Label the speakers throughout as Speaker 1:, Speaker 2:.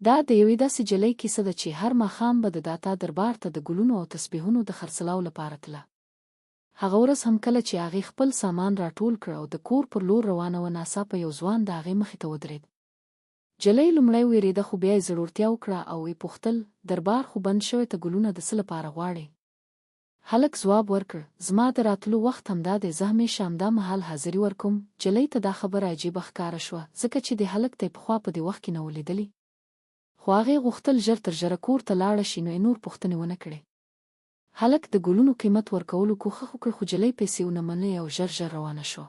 Speaker 1: دا د یوې داسې جلۍ کیسه ده چې هر ماښام به د داتا دربار ته د ګلونو او تسبیحونو د خرڅلاو لپاره تله. هغه ورځ هم کله چې هغې خپل سامان راټول کړ او د کور پر لور روانه وه، ناڅاپه یو ځوان د هغې مخې ته ودرېد. جلۍ لومړی وېرېده، خو بیا یې زړورتیا وکړه او یې پوښتل: دربار خو بند شوی، ته ګلونه د څه لپاره غواړې؟ هلک ځواب ورکړ: زما د راتلو وخت همدا دی، زه همیشه همدا مهال حاضري ورکوم. جلۍ ته دا خبره عجیبه ښکاره شوه، ځکه چې د هلک ته یې پخوا په دې وخت کې نه و لیدلی. خو هغې غوښتل ژر تر ژره کور ته لاړه شي، نو یې نور پوښتنې ونه کړې. هلک د ګلونو قیمت ورکولو کوښښ وکړ، خو جلۍ پیسې ونه منلې او ژر ژر روانه شوه.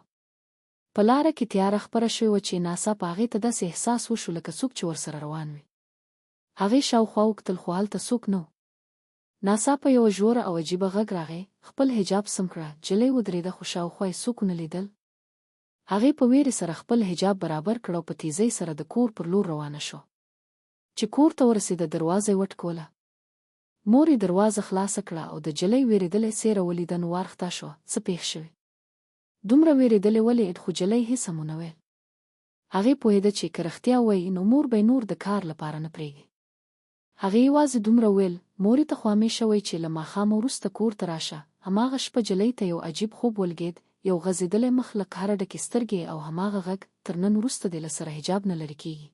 Speaker 1: په لاره کې تیاره خپره شوې وه چې ناڅاپه هغې ته داسې احساس وشو لکه څوک چې ورسره روان وي. هغې شاوخوا وکتل، خو هلته څوک نه و. ناڅاپه یوه ژوره او عجیبه غږ راغی: خپل حجاب سم کړه. جلۍ ودرېده، خو شاوخوا یې څوک ونه لیدل. هغې په ویرې سره خپل حجاب برابر کړ او په تیزۍ سره د کور پر لور روانه شوه. چې کور ته ورسېده، دروازه یې وټکوله. مور یې دروازه خلاصه کړه او د جلۍ وېرېدلې څېره ولیده. نو وارخطا شوه: څه پېښ شوي؟ دومره وېرېدلې ولې؟ خو جلۍ هېڅ هم ونه ویل. هغې پوهېده چې که رښتیا وایي نو مور به یې نور د کار لپاره نه پرېږدي. هغې یوازې دومره ویل: مورې ته خو همیشه وایي چې له ماښامه وروسته کور ته راشه. هماغه شپه جلۍ ته یو عجیب خوب ولګېد، یو غځېدلی مخ، له قهره ډکې سترګې او هماغه غږ: تر نن وروسته دې له سره حجاب نه لرې کېږي.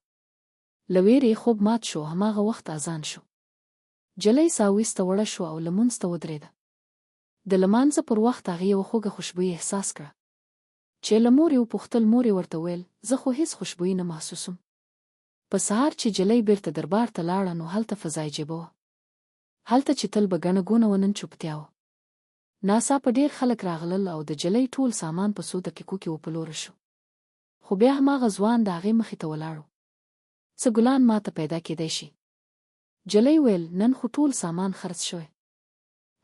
Speaker 1: له ویرې یې خوب مات شو. هماغه وخت اذان شو. جلۍ ساه ویسته وړه شوه او لمونځ ته ودرېده. د لمانځه پر وخت هغې یوه خوږه خوشبويي احساس کړه. چې له مور یې وپوښتل، مور یې ورته ویل: زه خو هېڅ خوشبويي نه محسوسوم. په سهار چې جلۍ بیرته دربار ته لاړه، نو هلته فضا عجیبه وه. هلته چې تل به ګڼه ګوڼه وه، نن چوپتیا وه. ناڅاپه ډېر خلک راغلل او د جلۍ ټول سامان په څو دقیقو کې وپلوره شو. خو بیا هماغه ځوان د هغې مخې ته ولاړ و. څه ګلان ما ته پیدا کېدای شي؟ جلۍ ویل: نن خو ټول سامان خرڅ شوی.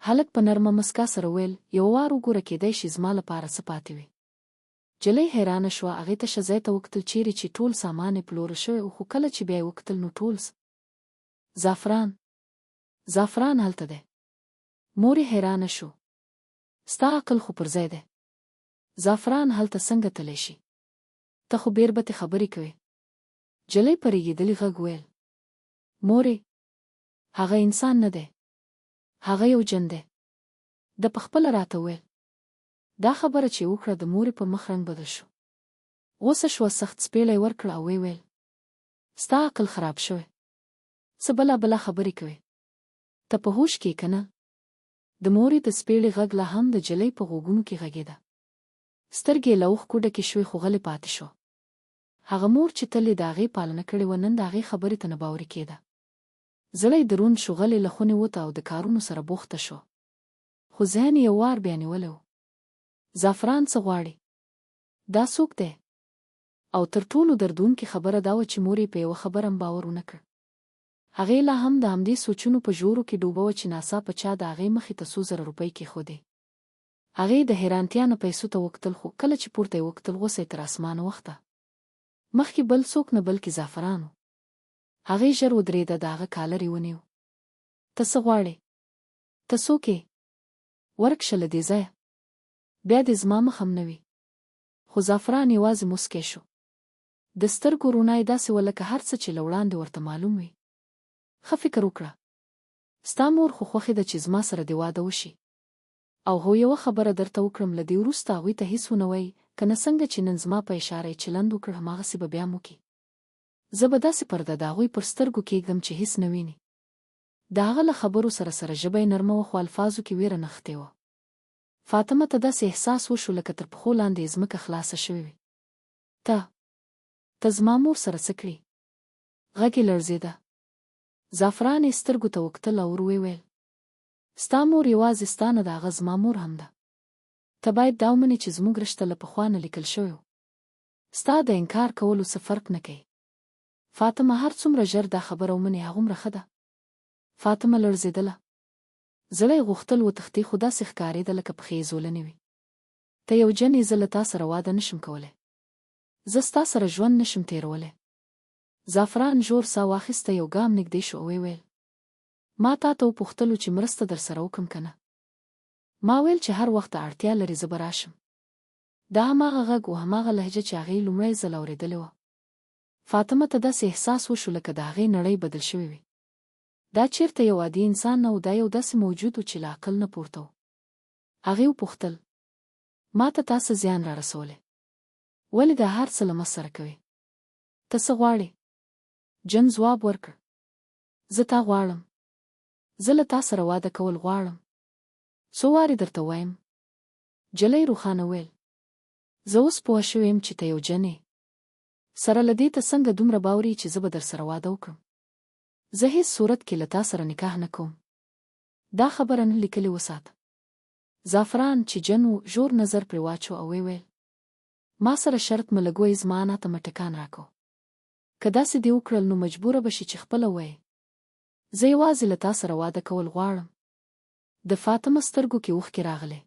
Speaker 1: هلک په نرمه مسکا سره ویل: یو وار وګوره، کېدای شي زما لپاره څه پاتې وي. جلۍ حیرانه شوه. هغې ته ښه ځای ته وکتل چیرې چې ټول سامان یې پلوره شوی و، خو کله چې بیا یې وکتل نو ټول زعفران هلته دی. مور یې حیرانه شو: ستا عقل خو پر ځای دی. زعفران هلته څنګه تلی شي؟ ته خو بیربتې خبرې کوې. جلۍ په رېږېدلي غږ ویل: مورې، هغه انسان نه دی، هغه یو جن دی. ده پخپله راته ویل. دا خبره چې وکړه، د مورې په مخ رنګ بدل شو. غوسه شوه، سخت سپېړی ورکړه او ویل: ستا عقل خراب شوی. څه بلا خبرې کوې؟ ته په هوښ کې که نه؟ د مورې د سپېړې غږ لا هم د جلۍ په غوږونو کې غږېده. سترګې یې له اوښکو ډکې شوې، خو غلې پاتې شوه. هغه مور چې تل یې د هغې پالنه کړې وه، نن د هغې خبرې ته نه باوري کېده. زړه یې دروند شو، غلې له خونې ووته او د کارونو سره بوخته شوه. خو ذهن یې یو وار بیا نیولی و. زعفران څه غواړي؟ دا څوک دی؟ او تر ټولو دردونکې خبره دا وه چې مور یې په یوه خبره هم باور ونه کړ. هغې لا هم د همدې سوچونو په ژورو کې ډوبه وه چې ناڅاپه چا د هغې مخې ته 100,000 روپۍ کېښودې. هغې د حیرانتیا نه پیسو ته وکتل، خو کله چې پورته یې وکتل، غوسه یې تر اسمانه وخته. مخکې بل څوک نه بلکې زعفران و. هغې ژر ودرېده، د هغه کالر یې ونیو. ته څه غواړې؟ ته څوک یې؟ ورک شه له دې ځایه، بیا دې زما مخ هم نه وي. خو زعفران یوازې موسکی شو. د سترګو رڼا یې داسې وه لکه هر څه چې له وړاندې ورته معلوم وي. ښه فکر وکړه. ستا مور خو خوښې ده چې زما سره دې واده وشي. او هو یوه خبره درته وکړم، له دې وروسته هغوی ته هېڅ ونه وایي، که نه څنګه چې نن زما په اشاره یې چلند وکړ، هماغسې به بیا هم وکړي. زه به داسې پرده د هغوی پر سترګو کېږدم چې هېڅ نه ویني. د هغه له خبرو سره ژبه یې نرمه وه، خو الفاظو کې ویره نغښتې وه. فاطمه ته داسې احساس وشو لکه تر پښو لاندې یې ځمکه خلاصه شوې وي. ته زما مور سره څه کړي؟ غږ یې لړزېده. زعفران یې سترګو ته وکتل او ور ویل: ستا مور یوازې ستا نه ده، هغه زما مور هم ده. ته باید دا ومنې چې زموږ رشته له پخوا نه لیکل شوی و. ستا د انکار کولو څه فرق نه کوي. فاطمه هر څومره ژر دا خبره ومني، هغومره ښه ده. فاطمه لړزېدله. زړه یې غوښتل وتښتي، خو داسې ښکارېده لکه پښې یې زولنې وي. ته یو جن یې، زه له تا سره واده نشم کولی. زه ستا سره ژوند نشم تېرولی. زعفران ژور ساه واخیسته، یو ګام نږدې شو او ویل: ما تا ته وپوښتلو چې مرسته در سره وکړم که نه؟ ما ویل چې هر وخت اړتیا لري زه به راشم. دا هماغه غږ و، هماغه لهجه چې هغې لومړی ځل اورېدلې وه. فاطمه ته داسې احساس وشو لکه د هغې نړۍ بدل شوې وي. دا چیرته یو عادي انسان نه و، دا یو داسې موجود و چې له عقل نه پورته و. هغې وپوښتل: ما ته تا څه زیان را رسولی؟ ولې دا هر څه له ما سره کوې؟ ته څه غواړې؟ جن ځواب ورکړ: زه تا غواړم. زه له تا سره واده کول غواړم. څو وارې درته وایم؟ جلۍ روښانه ویل: زه اوس پوه شوې یم چې ته یو جن یې. سره له دې ته څنګه دومره باوري چې زه به در سره واده وکړم؟ زه هیڅ صورت کې له تا سره نکاح نه کوم. دا خبره نه لیکلې وساته. زعفران چې جن و ژور نظر پرې واچو او ویل: ما سره شرط مه لګوئ، زما انا ته مه ټکان راکو. که داسې دې وکړل نو مجبوره به شي چې خپله ووایې. زه یوازې له تا سره واده کول غواړم. د فاطمه سترګو کې اوښکې راغلې.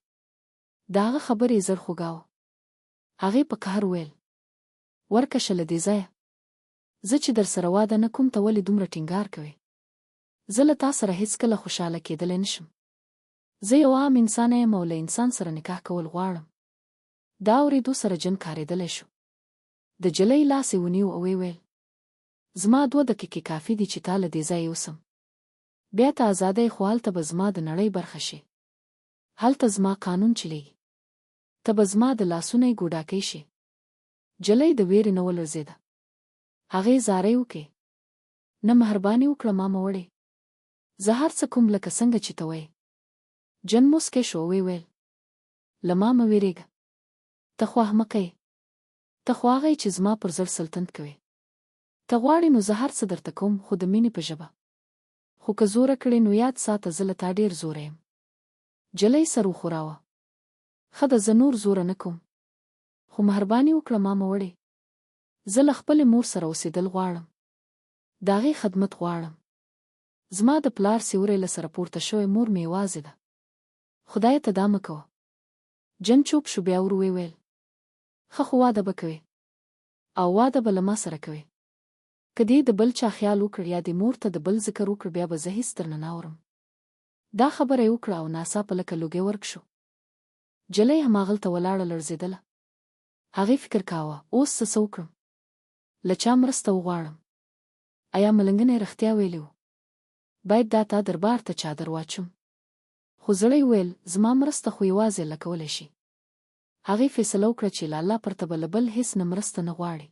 Speaker 1: د هغه خبرې زر خوږاوه. هغې په قهر ویل: ورکشه له دې ځایه. زه چې در سره واده نه کوم ته ولې دومره ټینګار کوې؟ زه له تا سره هیڅکله خوشحاله کېدلی نشم. زه یو عام انسان یم او له انسان سره نکاح کول غواړم. دا اورېدو سره جن کارېدلی شو. د جلۍ لاس یې ونیو او ویل: زما 2 دقیقې کافي دي چې تا له دې ځایه یوسم. بیا ته ازادۍ، خو هلته به زما د نړۍ برخه شي. هلته زما قانون چلیږي. ته به زما د لاسونو ګوډاکۍ شي. جلۍ د ویرې نه ولړزېده. هغې زارۍ وکړې: نه، مهرباني وکړه، ما مه وړې. زه هر څه کوم لکه څنګه چې ته وایې. جن موسکی شو او ویل: له ما مه ویرېږه. ته خو احمقه یې. ته خو هغه یې چې زما پر زړه سلطنت کوې. ته غواړې نو زه هر څه درته کوم، خو د مینې په ژبه. خو که زوره کړې نو یاد ساته زه له تا ډېر زوره یم. جلۍ سر وښوراوه: ښه ده، زه نور زوره نه کوم. خو مهرباني وکړه، ما مه وړې. زه له خپلې مور سره اوسېدل غواړم. د هغې خدمت غواړم. زما د پلار سیوری له سره پورته شوی، مور مې یوازې ده. خدای ته دا مه کوه. جن چوپ شو، بیا ور ویل: ښه، خو واده به کوې. او واده به له ما سره کوې. که دې د بل چا خیال وکړ یا دې مور ته د بل ذکر وکړ، بیا به زه هېڅ درنه نه اورم. دا خبره یې وکړه او ناڅاپه لکه لوګی ورک شو. جلۍ هماغلته ولاړه لړزېدله. هغې فکر کاوه: اوس څه وکړم؟ له چا مرسته وغواړم؟ ایا ملنګنې رښتیا ویلي و؟ باید دا تا دربار ته چادر واچوم. خو زړی ویل: زما مرسته خو یوازې الله کولی شي. هغې فیصله وکړه چې له الله پرته به له بل هېڅ نه مرسته نه غواړي.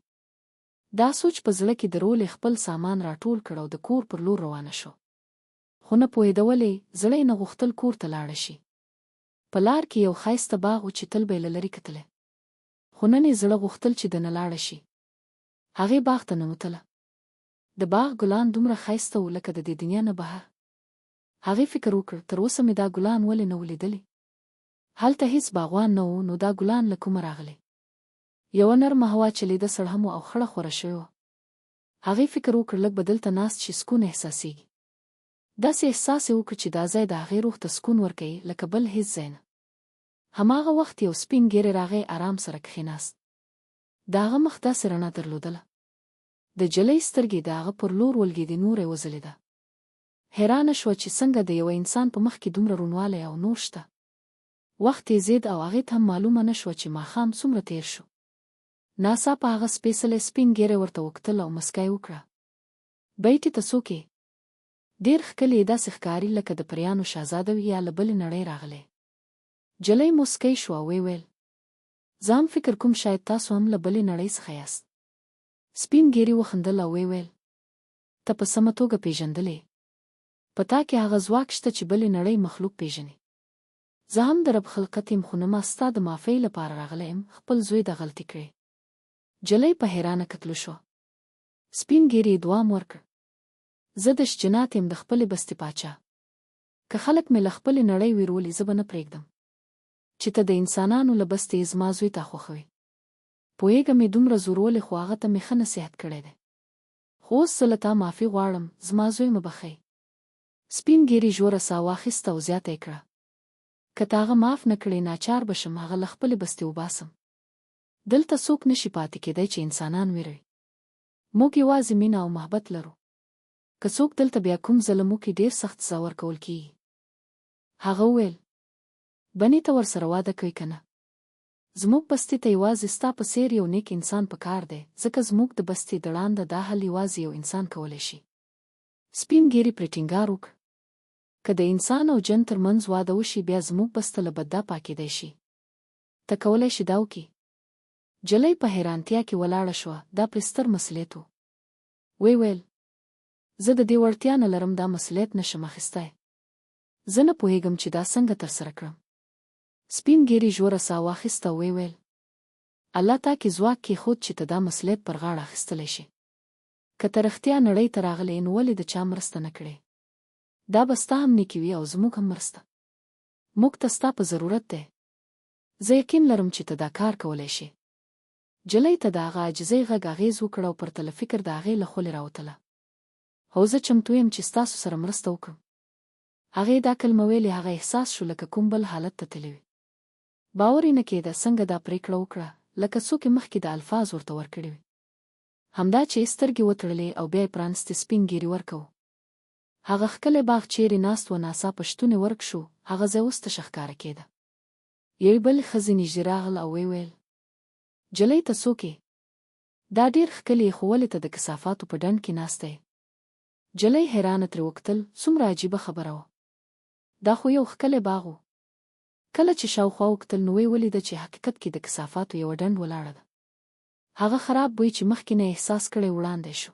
Speaker 1: دا سوچ په زړه کې درولې خپل سامان راټول کړ او د کور پر لور روانه شو. خو نه پوهېده ولې زړه یې نه غوښتل کور ته لاړه شي. په لار کې یو ښایسته باغ و چې تل به یې له لرې کتلی. خو نن یې زړه غوښتل چې دننه لاړه شي. هغې باغ ته ننوتله. د باغ ګلان دومره ښایسته وو لکه د دې دنیا نه بهر. هغې فکر وکړ: تر اوسه مې دا ګلان ولې نه ولیدلي؟ هلته هېڅ باغوان نه و، نو دا ګلان له کومه راغلي؟ یوه نرمه هوا چلیده، سړه هم او خړه خوره شوې وه. هغې فکر وکړ: لږ به دلته ناست شي، سکون احساسېږي. داسې احساس یې وکړ چې دا ځای د هغې روح ته سکون ورکوي لکه بل هېڅ ځای نه. هماغه وخت یو سپین ږیری راغی، آرام سره کښېناست. د هغه مخ داسې رڼا درلودله. د جلۍ سترګې د هغه پر لور ولګېدې، نور یې وځلېده. حیرانه شوه چې څنګه د یوه انسان په مخ کې دومره روڼوالی او نور شته. وخت تېزېد او هغې ته هم معلومه نه شوه چې ماښام څومره تېر شو. ناڅاپه هغه سپېڅلی سپین ږیری ورته وکتل او مسکا یې وکړه. بیټې ته څوک یې؟ ډېر ښکلي یې، داسې ښکاري لکه د پریانو شهزاده وي یا له بلې نړۍ راغلی. جلۍ موسکی شوه او ویل: زه هم فکر کوم شاید تاسو هم له بلې نړۍ څخه یاست. سپین ږیري وخندل او ویل: ته په سمه توګه پېژندلې. په تا کې هغه ځواک شته چې بلې نړۍ مخلوق پېژني. زه هم د رب خلقت یم، خو نه ما ستا د معافۍ لپاره راغلی یم، خپل زوی د غلطي کړې. جلۍ په حیرانه کتلو شوه. سپین ږیري دوام ورکړ: زه د شجنات یم، د خپلې بستې پاچا. که خلک مې له خپلې نړۍ ویرولي، زه به نه پرېږدم چې ته د انسانانو له بستې زما زوی ته خوښوې. پوهېږم مې دومره زورولې، خو هغه ته مې ښه نصیحت کړی دی. خو اوس زه له تا معافي غواړم، زما زوی مه بښئ. سپین ږیري ژوره ساه واخیسته او زیاته یې کړه: که ته هغه معاف نه کړې، ناچار به شم هغه له خپلې بستې وباسم. دلته څوک نشي پاتې کېدی چې انسانان ویروي. موږ یوازې مینه او محبت لرو. که څوک دلته بیا کوم ځله موږ ډېر سخت سزا ورکول کېږي. هغه وویل: بنې ته ورسره واده کوي که نه؟ زموږ بستي ته یوازې ستا په څېر یو نیک انسان پکار دی، ځکه زموږ د بستي د ړانده دا حل یوازې یو انسان کولی شي. سپین ږیري پرې ټینګار وکړ. که د انسان او جن تر منځ واده وشي بیا زموږ بسته له بده پاکېدی شي. ته کولی شي دا وکړې؟ جلۍ په حیرانتیا کې ولاړه شوه. دا پرې ستر مسؤلیت و. ویې ویل زه د دې وړتیا نه لرم، دا مسؤلیت نشم اخیستی. زه نه پوهېږم چې دا څنګه ترسره کړم. سپین ږیري ژوره ساه واخیسته او ویې ویل الله تا کې ځواک کېښود چې ته دا مسؤلیت پر غاړه اخیستلی شي. که ته رښتیا نړۍ ته راغلی نو ولې د چا مرسته نه کړې؟ دا به ستا هم نیکي وي او زموږ هم مرسته. موږ ته ستا په ضرورت دی. زه یقین لرم چې ته دا کار کولی شي. جلۍ ته د هغه عاجزۍ غږ اغېز وکړ او پرته له فکر د هغې له خولې راوتله. هو زه چمتو یم چې ستاسو سره مرسته وکړم. هغې دا کلمه ویلې، هغه احساس شو لکه کوم بل حالت ته تللی وي. باور یې نه کېده څنګه دا پرېکړه وکړه، لکه څوک یې مخکې د الفاظ ورته ورکړي وي. همدا چې یې سترګې وتړلې او بیا یې پرانستې، سپین ږیري ورکو. هغه ښکلی باغ چیرې ناست و ناڅاپه شتون یې ورک شو. هغه ځای اوس تشه ښکاره کېده. یوې بلې ښځې نږدې راغله او ویې ویل جلۍ ته څوک یې؟ دا ډېر ښکلی یې، خو ولې ته د کثافاتو په ډنډ کې ناسته یې؟ جلۍ حیرانه ترې وکتل. څومره عجیبه خبره وه. دا خو یو ښکلی باغ و. کله چې شاوخوا وکتل نو ویې ولیده چې حقیقت کې د کثافاتو یوه ډنډ ولاړه ده. هغه خراب بوی چې مخکې نه احساس کړی وړاندې شو.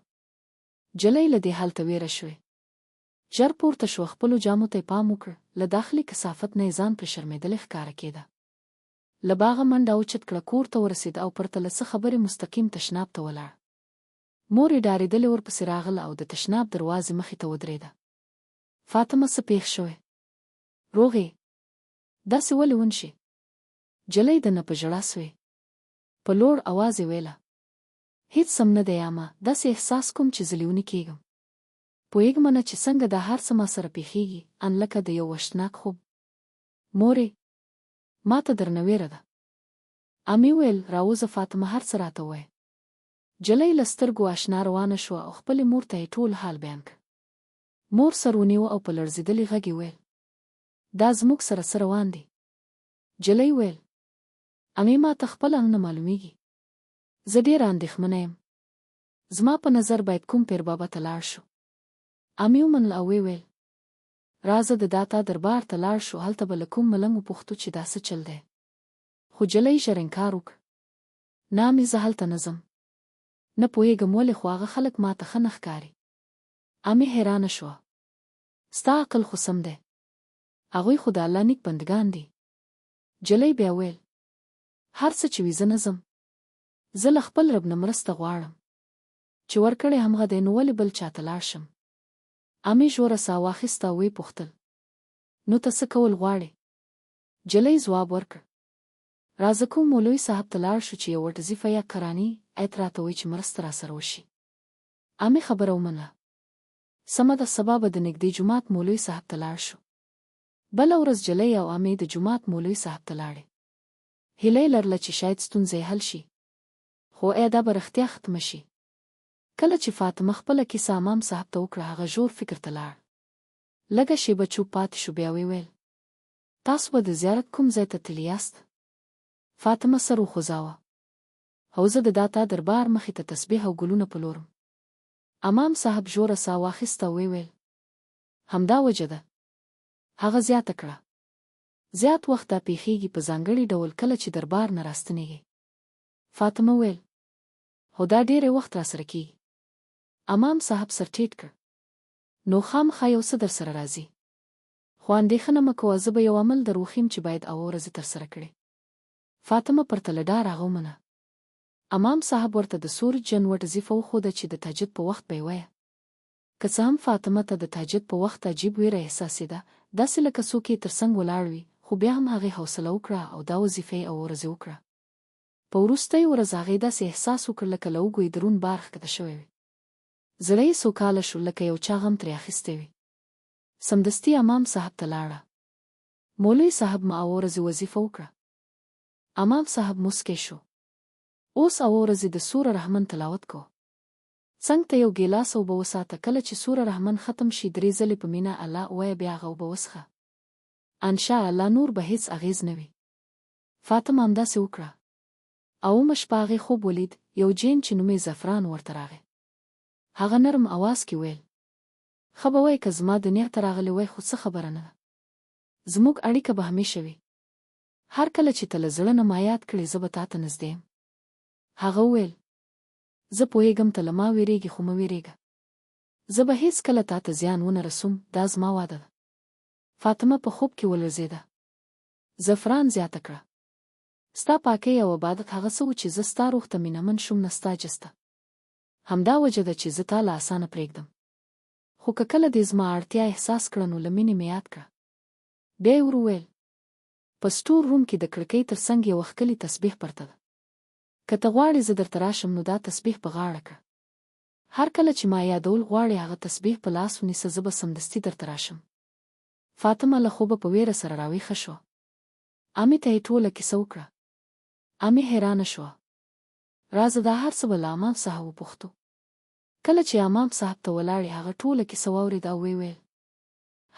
Speaker 1: جلۍ له دې حالته ویره شوې. ژر پورته شوه، خپلو جامو ته یې پام وکړ. له داخلي کثافت نه یې ځان پرې شرمېدلې ښکاره کېده. له باغه منډه اوچت کړه، کور ته ورسېد او پرته له څه خبرې مستقیم تشناب ته ولاړ. مور یې ډارېدلې ورپسې راغله او د تشناب دروازې مخې ته ودرېده. فاطمه څه پېښ شوی؟ روغ یې؟ داسې ولې ونشي؟ جلۍ د نه په ژړا سوې. په لوړ اواز یې ویله هېڅ سم نه دی عامه، داسې احساس کوم چې زه لیونی کېږم. پوهېږم نه چې څنګه دا هر څه ما سره پېښېږي، ان لکه د یو وحشتناک خوب. مورې ما ته درنه ویره ده. امې ویل راوځه فاطمه، هر څه راته ووایه. جلۍ له سترګو اشنا روانه شوه او خپلې مور ته یې ټول حال بیان کړ. مور سر ونیوه او په لړزېدلي غږ یې ویل دا زموږ سره څه روان دي؟ جلۍ ویل امې ما ته خپله هم نه معلومیږي. زه ډېره اندېښمنه یم. زما په نظر باید کوم پیر بابا ته لاړ شو. امې ومنله او ویې ویل راځه د داتا دربار ته لاړ شو، هلته به له کوم ملنګ وپوښتو چې دا څه چل دی. خو جلۍ ژر انکار وکړ. نه امې زه هلته نه ځم. نه پوهېږم ولې، خو هغه خلک ما ته ښه نه ښکاري. امې حیرانه شوه. ستا عقل خو سم دی. هغوی خو د الله نیک بندګان دي. جلۍ بیا ویل هر څه چې وي زه نه ځم. زه له خپل رب نه مرسته غواړم. چې ورکړی همغه دی، نو ولې بل چاته لاړ شم؟ امې ژوره ساه واخیسته او ویې پوښتل نو ته څه کول غواړې؟ جلۍ ځواب ورکړ راځه کوم مولوي صاحب ته لاړ شو چې یو وظیفه یا قراني ایت راته وایي چې مرسته راسره وشي. امې خبره ومنله. سمه ده، سبا به د نږدې جومات مولوي صاحب ته لاړ شو. بله ورځ جلۍ او امې د جومات مولوي صاحب ته لاړې. هیله یې لرله چې شاید ستونزه حل شي، خو دا به رښتیا ختمه شي. کله چې فاطمه خپله کیسه امام صاحب ته وکړه، هغه ژور فکر ته لاړ. لږه شېبه چوپ پاتې شو، بیا ویې ویل تاسو به د زیارت کوم ځای ته تللي یاست؟ فاطمه سر وخوځاوه. هو زه د داتا دربار مخې ته تسبیح او ګلونه پلورم. امام صاحب ژوره ساه واخیسته او ویې ویل همدا وجه ده. هغه زیاته کړه زیات وخت دا پېښېږي، په ځانګړي ډول کله چې دربار نه راستنېږي. فاطمه ویل هو دا ډېری وخت راسره کېږي. امام صاحب سر ټیټ کړ. نو خامخا یو څه در سره راځي. خو اندېښنه مه کوه، زه به یو عمل در وښیم چې باید اوه ورځې ترسره کړې. فاطمه پرته له ډاره هغه ومنه. امام صاحب ورته د سورج جنوټ وظیفه وښوده چې د تهجد په وخت به یې وایه. که څه هم فاطمه ته د تهجد په وخت عجیب ویره احساسېده، داسې لکه څوک یې تر څنګ ولاړ وي، خو بیا هم هغې حوصله وکړه او دا وظیفه یې اوه ورځې وکړه. په وروستۍ ورځ هغې داسې احساس وکړ لکه له اوږو یې دروند بار ښکته شوی وي. زړه یې سوکاله شو، لکه یو چا غم ترې اخیستی وي. سمدستي امام صاحب ته لاړه. مولوي صاحب ما اوه ورځې وظیفه وکړه. امام صاحب موسکی شو. اوس اوه ورځې د سوره رحمن تلاوت کو. څنګ ته یو ګیلاس اوبه وساته. کله چې سوره رحمن ختم شي 3 ځلې په مینه الله ووایه، بیا هغه اوبه وڅښه. انشاء الله نور به هیڅ اغیز نه وي. فاطمه همداسې وکړه. اومه شپه هغې خوب ولید، یو جین چې نوم یې زعفران ورته راغی. هغه نرم اواز کې ویل: ښه به وی که زما دنیا ته راغلی وی، خو څه خبره نه ده. زموږ اړیکه به همیشه وي. هر کله چې ته له زړه نه ما یاد کړې زه به تا ته نږدې یم. هغه وویل: زه پوهېږم ته له ما ویرېږې، خو مه ویرېږه. زه به هیڅکله تا ته زیان ونه رسوم، دا زما واده ده. فاطمه په خوب کې ولړزېده. زعفران زیاته کړه: ستا پاکۍ او عبادت هغه څه و چې زه ستا روح ته مینهمن شوم، نه ستا جسته. همدا وجه ده چې زه تا له اسانه پرېږدم. خو که کله دې زما اړتیا احساس کړه نو له مینې مې یاد کړه. بیا یې وویل: په سټور روم کې د کړکۍ تر څنګ یوه ښکلې تسبیح پرته ده. که ته غواړې زه درته راشم نو دا تسبیح په غاړه کړه. هر کله چې ما یادول غواړې هغه تسبیح په لاس ونیسه، زه به سمدستي درته راشم. فاطمه له خوبه په ویره سره راویښه شوه. عمې ته یې ټوله کیسه وکړه. عمې حیرانه شوه. رازه دا هر څه به له امام صاحب وپوښتو. کله چې امام صاحب ته ولاړې هغه ټوله کیسه واورېده او ویل: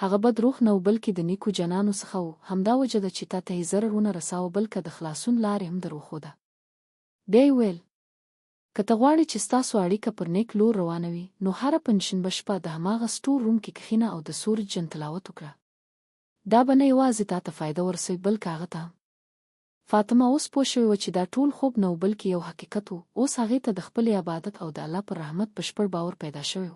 Speaker 1: هغه بد روح نه و، بلکې د نیکو جنانو څخه و. همدا وجه ده چې تا ته یې ضرر ونه رساوه، بلکې د خلاصون لارې هم در وښوده. بیا یې ویل: که ته غواړې چې ستاسو اړیکه پر نیک لور روانه وي نو هره پنجشنبه شپه د هماغه سټور روم کې کښېنه او د سورج جن تلاوت وکړه. دا به نه یوازې تا ته فایده ورسوي، بلکې هغه ته هم. فاطمه اوس پوه شوې وه چې دا ټول خوب نه و، بلکې یو حقیقت و. اوس هغې ته د خپلې عبادت او د الله پر رحمت بشپړ باور پیدا شوی و.